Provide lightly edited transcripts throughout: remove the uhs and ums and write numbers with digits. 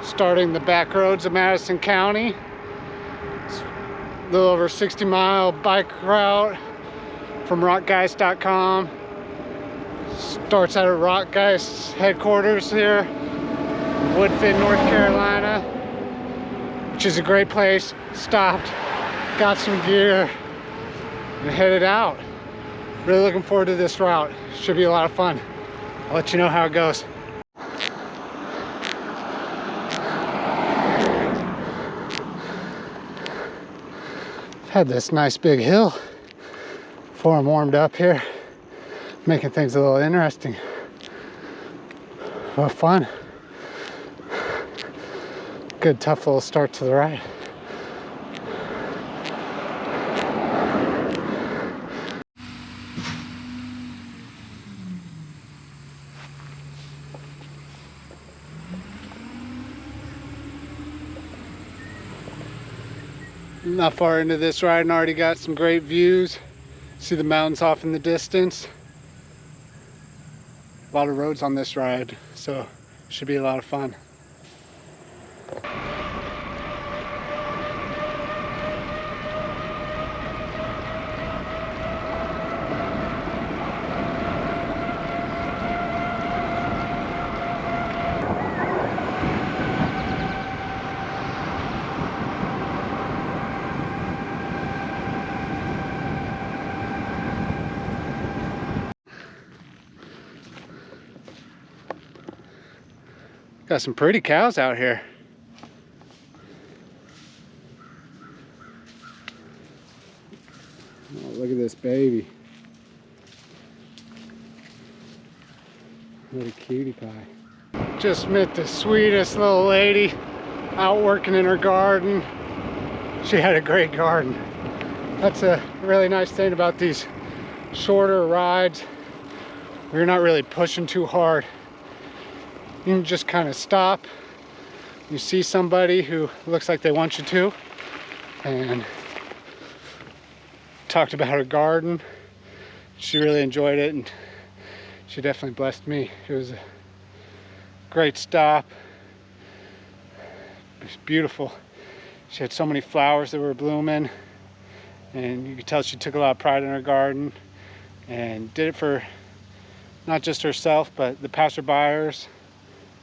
Starting the Backroads of Madison County. It's a little over 60-mile bike route from rockgeist.com. Starts out at Rockgeist headquarters here, Woodfin, North Carolina, which is a great place. Stopped, got some gear, and headed out. Really looking forward to this route. Should be a lot of fun. I'll let you know how it goes. Had this nice big hill before I'm warmed up here, making things a little interesting. Well, fun. Good tough little start to the ride. Not far into this ride and already got some great views. See the mountains off in the distance. A lot of roads on this ride, so should be a lot of fun. Got some pretty cows out here. Oh, look at this baby. What a cutie pie. Just met the sweetest little lady out working in her garden. She had a great garden. That's a really nice thing about these shorter rides where you're not really pushing too hard. You can just kind of stop. You see somebody who looks like they want you to, and talked about her garden. She really enjoyed it, and she definitely blessed me. It was a great stop. It was beautiful. She had so many flowers that were blooming, and you could tell she took a lot of pride in her garden and did it for not just herself, but the passerbyers,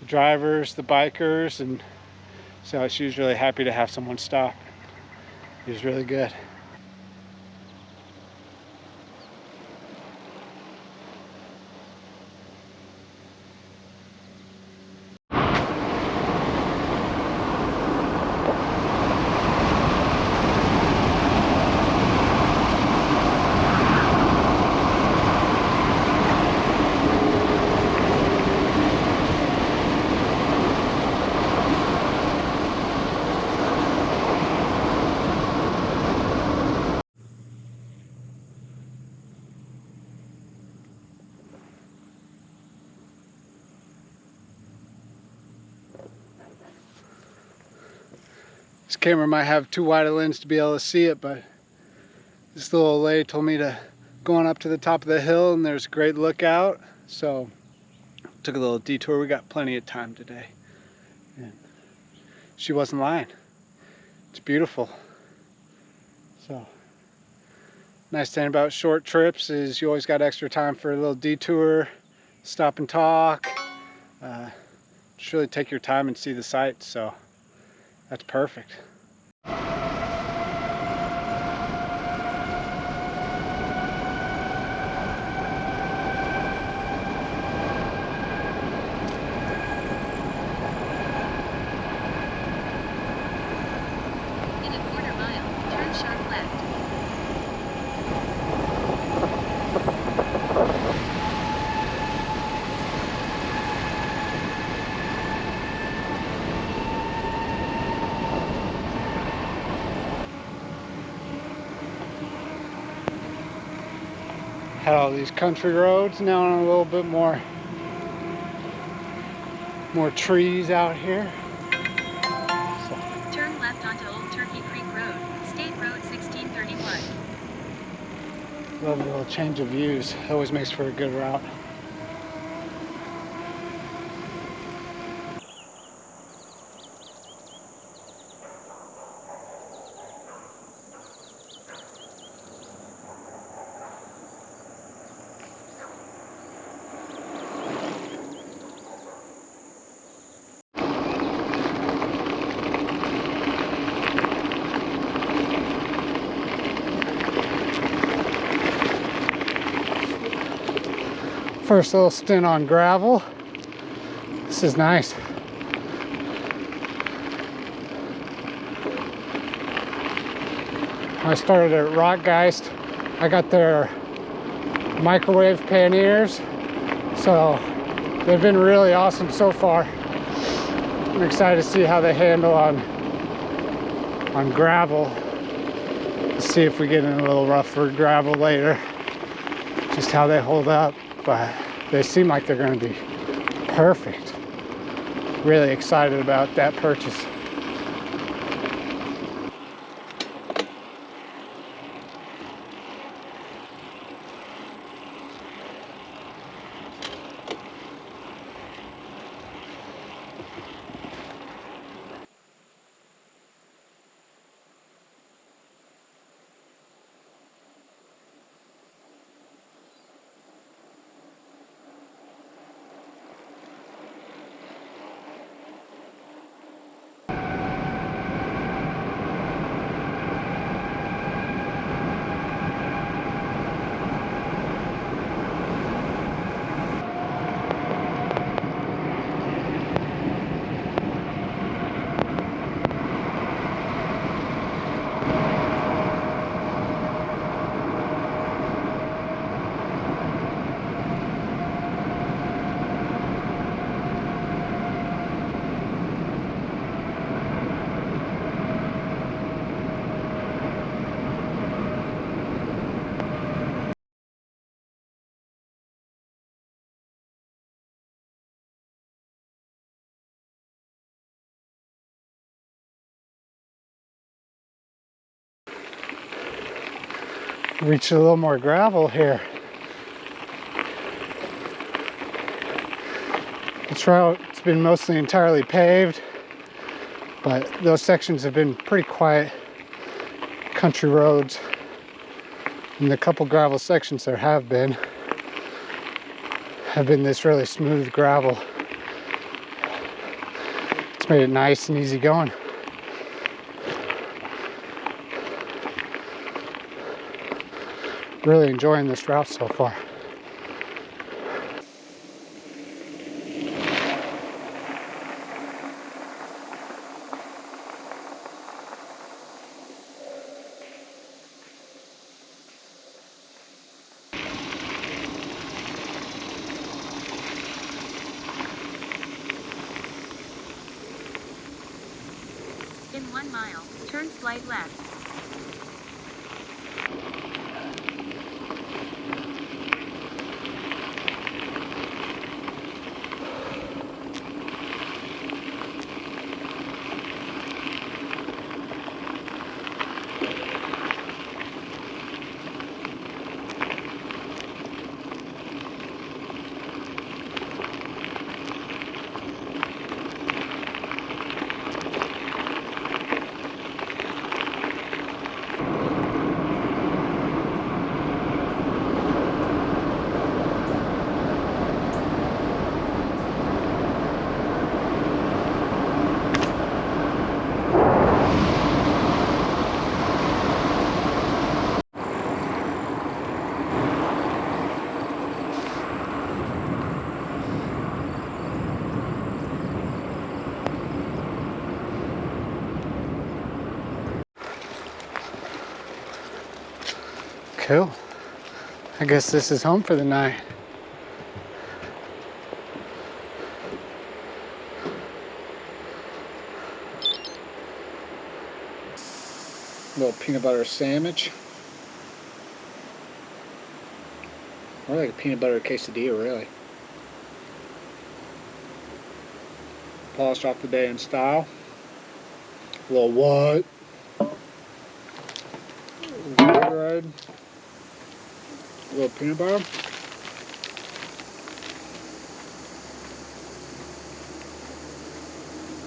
the drivers, the bikers, and so she was really happy to have someone stop. It was really good. This camera might have too wide a lens to be able to see it, but this little old lady told me to go on up to the top of the hill and there's a great lookout. So took a little detour. We got plenty of time today. And she wasn't lying. It's beautiful. So nice thing about short trips is you always got extra time for a little detour, stop and talk. Just really take your time and see the sights. So that's perfect. In a quarter mile, turn sharp left. Had all these country roads, now on a little bit more trees out here. So. Turn left onto Old Turkey Creek Road, State Road 1631. Love a little change of views. Always makes for a good route. First little stint on gravel. This is nice. I started at Rockgeist. I got their microwave panniers, so they've been really awesome so far. I'm excited to see how they handle on gravel. Let's see if we get in a little rougher gravel later, just how they hold up, but they seem like they're going to be perfect. Really excited about that purchase. Reach a little more gravel here. This route's been mostly entirely paved, but those sections have been pretty quiet country roads. And the couple gravel sections there have been this really smooth gravel. It's made it nice and easy going. Really enjoying this route so far. In 1 mile, turn slight left. Cool. I guess this is home for the night. Little peanut butter sandwich. More like a peanut butter quesadilla, really. Polished off the day in style. A little what? Red. A little peanut butter.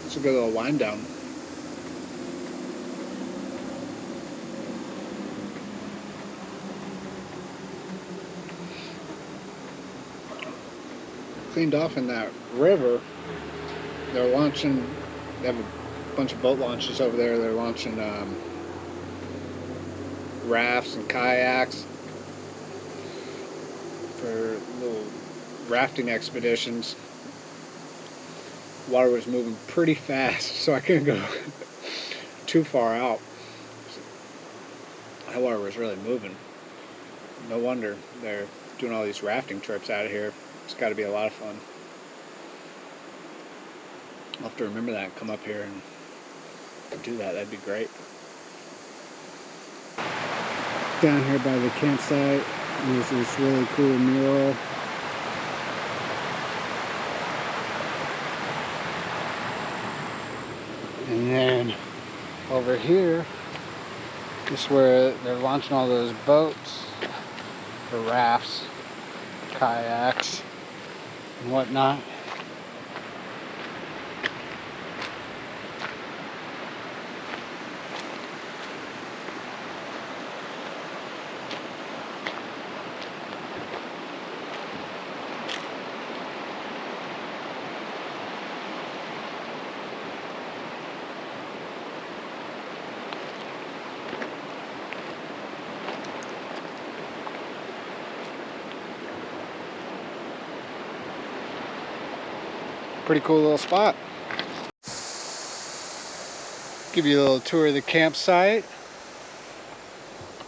It's a good little wind down. Cleaned off in that river. They're launching, they have a bunch of boat launches over there. They're launching rafts and kayaks for little rafting expeditions, water was moving pretty fast, so I couldn't go too far out. That water was really moving. No wonder they're doing all these rafting trips out of here. It's got to be a lot of fun. I'll have to remember that and come up here and do that. That'd be great. Down here by the campsite, there's this really cool mural. And then over here is where they're launching all those boats for rafts, kayaks, and whatnot. Pretty cool little spot. Give you a little tour of the campsite.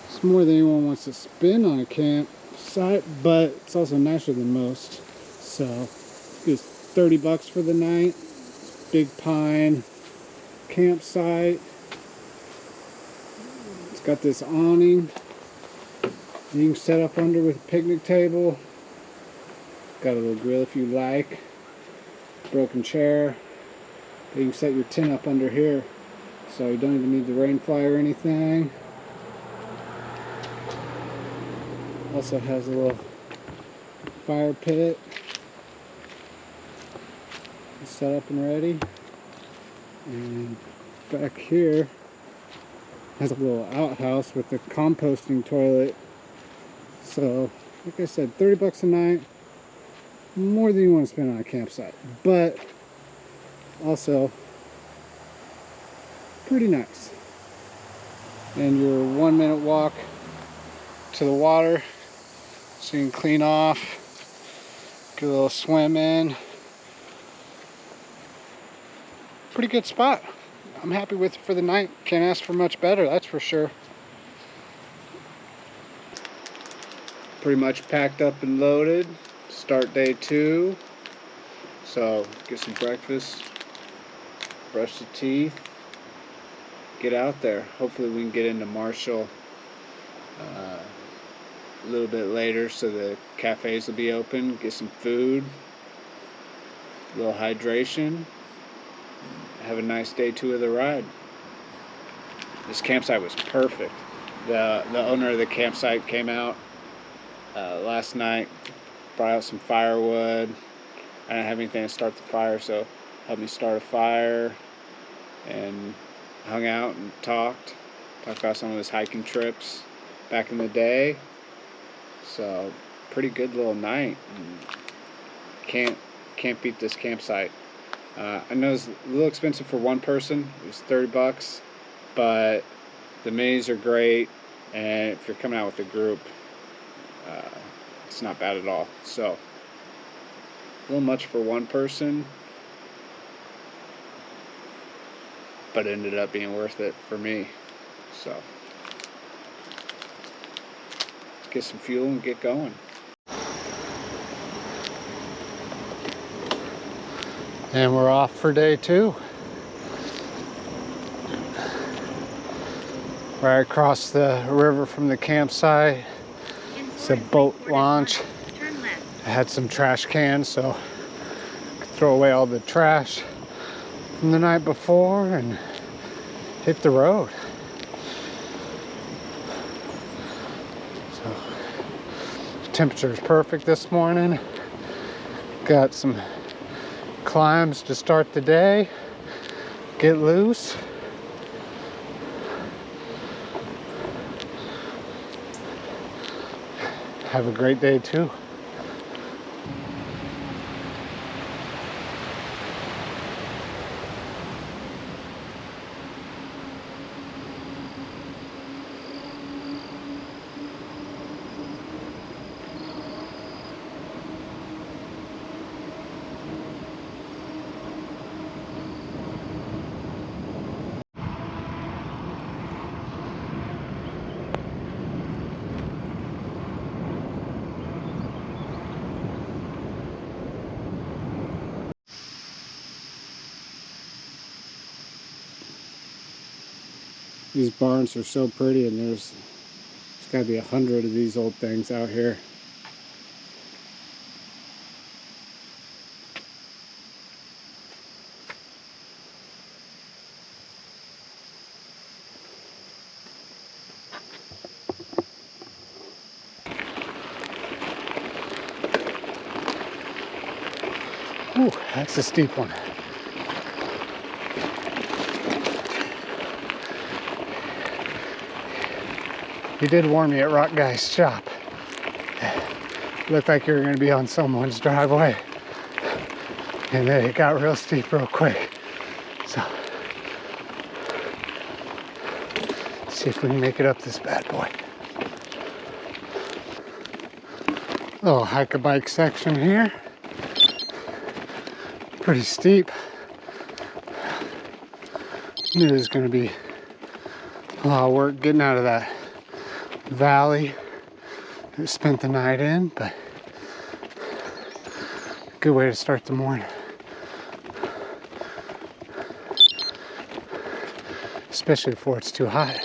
It's more than anyone wants to spend on a campsite, but it's also nicer than most. So it's $30 for the night. Big pine campsite. It's got this awning you can set up under with a picnic table. Got a little grill if you like. Broken chair. You can set your tent up under here, so you don't even need the rain fly or anything. Also has a little fire pit set up and ready. And back here has a little outhouse with a composting toilet. So, like I said, $30 a night. More than you want to spend on a campsite, but also pretty nice. And your 1 minute walk to the water, so you can clean off, get a little swim in. Pretty good spot. I'm happy with it for the night. Can't ask for much better, that's for sure. Pretty much packed up and loaded. Start day 2, so get some breakfast, brush the teeth, get out there. Hopefully we can get into Marshall a little bit later, so the cafes will be open, get some food, a little hydration, have a nice day 2 of the ride. This campsite was perfect. The owner of the campsite came out last night, brought out some firewood. I didn't have anything to start the fire, so helped me start a fire and hung out and talked about some of his hiking trips back in the day. So pretty good little night. Can't beat this campsite. I know it's a little expensive for one person. It was $30, but the minis are great, and if you're coming out with a group, it's not bad at all. So a little much for one person, but it ended up being worth it for me. So let's get some fuel and get going. And we're off for day 2. Right across the river from the campsite. It's a boat launch. I had some trash cans, so I could throw away all the trash from the night before and hit the road. So the temperature is perfect this morning. Got some climbs to start the day, get loose. Have a great day too. These barns are so pretty, and there's got to be 100 of these old things out here. Ooh, that's a steep one. You did warn me at Rock Guy's shop. Looked like you were going to be on someone's driveway. And then it got real steep real quick. So, see if we can make it up this bad boy. Little hike-a-bike section here. Pretty steep. Knew it was going to be a lot of work getting out of that valley that we spent the night in, but good way to start the morning. Especially before it's too hot.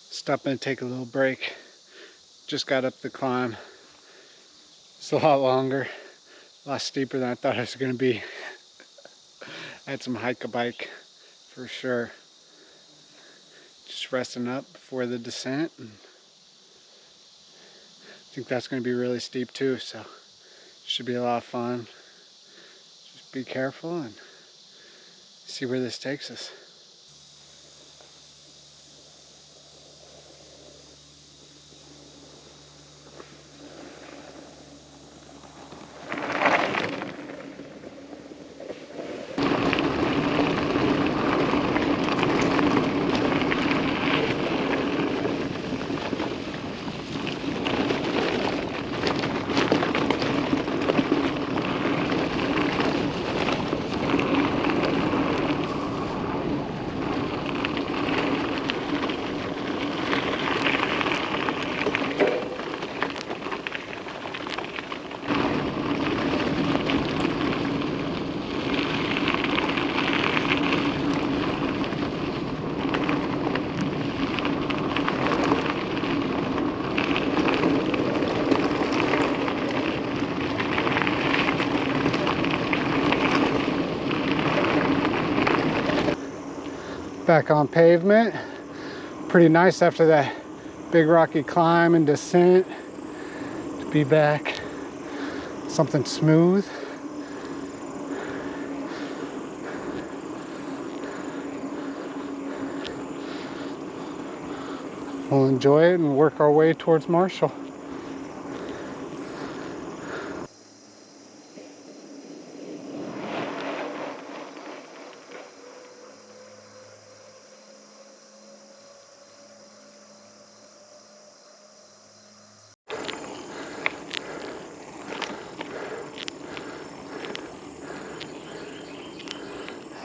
Stop and take a little break. Just got up the climb. It's a lot longer, a lot steeper than I thought it was going to be. I had some hike-a-bike for sure. Just resting up before the descent. And I think that's going to be really steep too, so should be a lot of fun. Just be careful and see where this takes us. Back on pavement. Pretty nice after that big rocky climb and descent to be back something smooth. We'll enjoy it and work our way towards Marshall.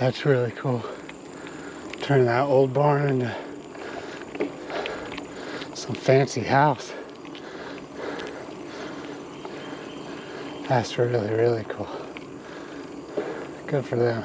That's really cool. Turn that old barn into some fancy house. That's really, really cool. Good for them.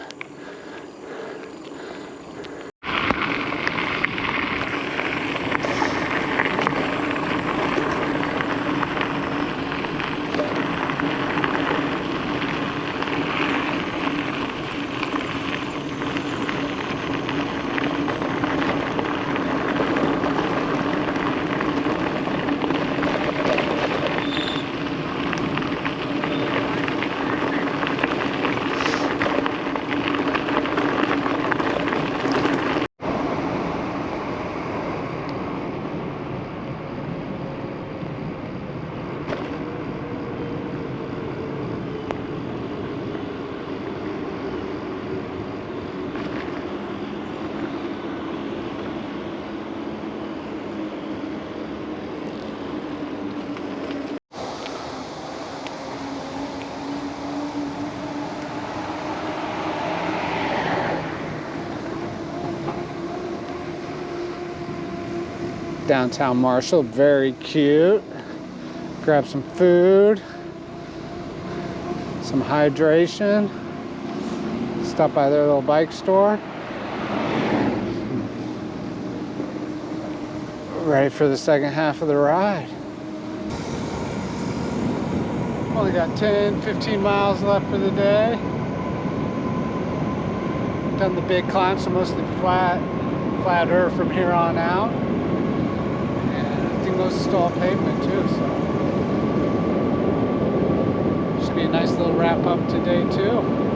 Downtown Marshall, very cute. Grab some food, some hydration. Stop by their little bike store. Ready for the second half of the ride. Only got 10-15 miles left for the day. Done the big climb, so mostly flatter from here on out. And I think most is all pavement too, so should be a nice little wrap up to day 2.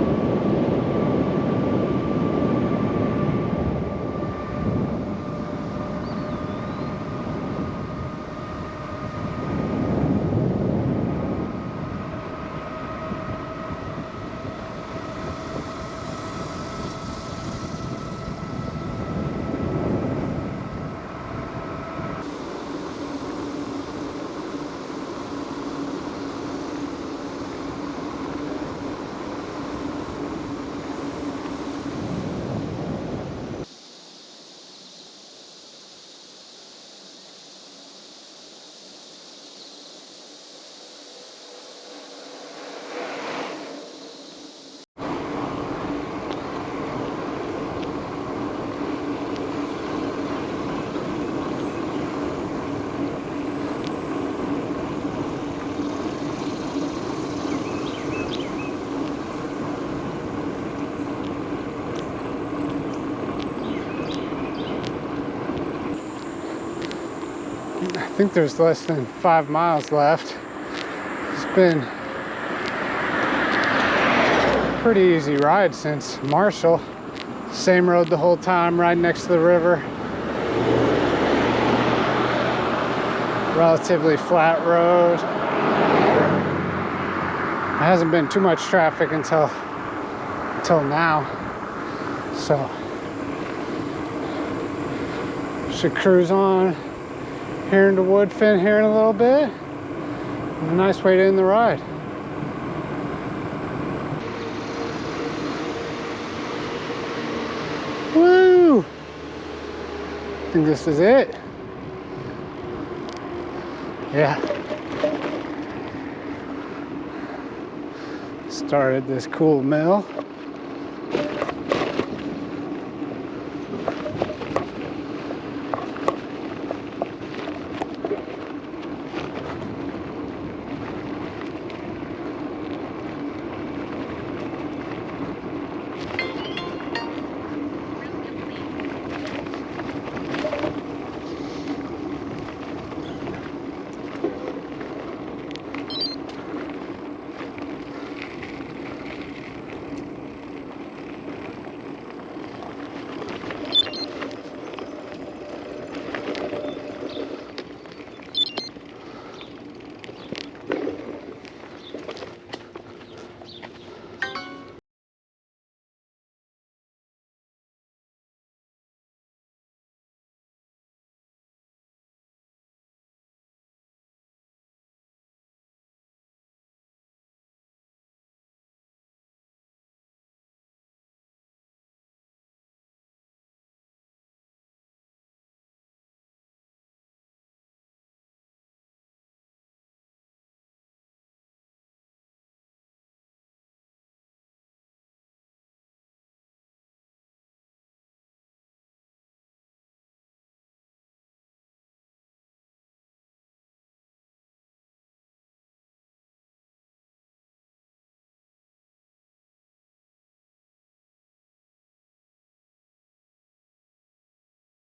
I think there's less than 5 miles left. It's been a pretty easy ride since Marshall. Same road the whole time, right next to the river. Relatively flat road. There hasn't been too much traffic until now. So should cruise on here into Woodfin here in a little bit. A nice way to end the ride. Woo! I think this is it. Yeah. Started this cool mill.